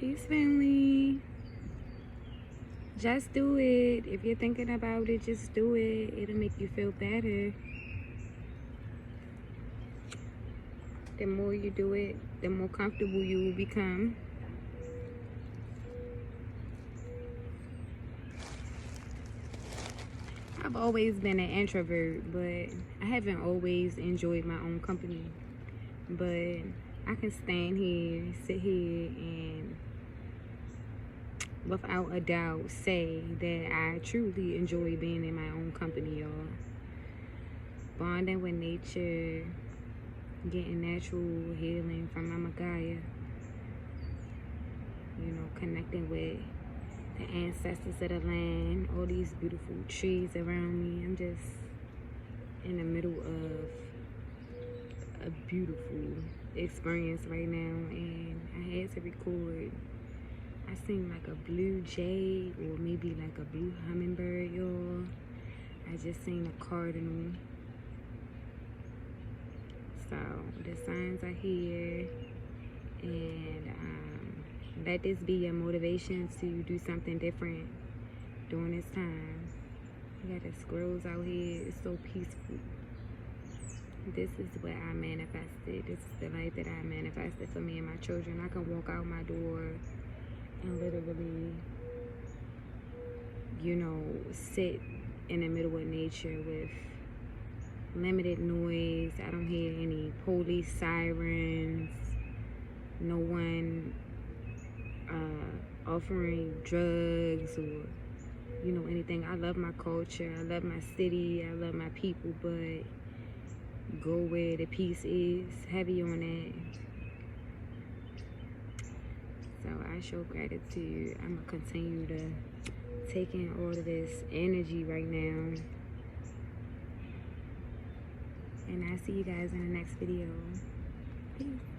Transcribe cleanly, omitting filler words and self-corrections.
Peace, family. Just do it. If you're thinking about it, just do it. It'll make you feel better. The more you do it, the more comfortable you will become. I've always been an introvert, but I haven't always enjoyed my own company. But I can stand here, sit here, and without a doubt say that I truly enjoy being in my own company, y'all. Bonding with nature, getting natural healing from Mama Gaia, you know, connecting with the ancestors of the land, all these beautiful trees around me. I'm just in the middle of a beautiful experience right now, and I had to record. I seen like a blue jay or maybe like a blue hummingbird, y'all. I just seen a cardinal. So the signs are here, and let this be your motivation to do something different during this time. We got the squirrels out here. It's so peaceful. This is what I manifested. This is the life that I manifested for me and my children. I can walk out my door and literally, you know, sit in the middle of nature with limited noise. I don't hear any police sirens, no one offering drugs or, you know, anything. I love my culture, I love my city, I love my people, but go where the peace is, heavy on that. So I show gratitude. I'm gonna continue to take in all of this energy right now. And I'll see you guys in the next video. Peace.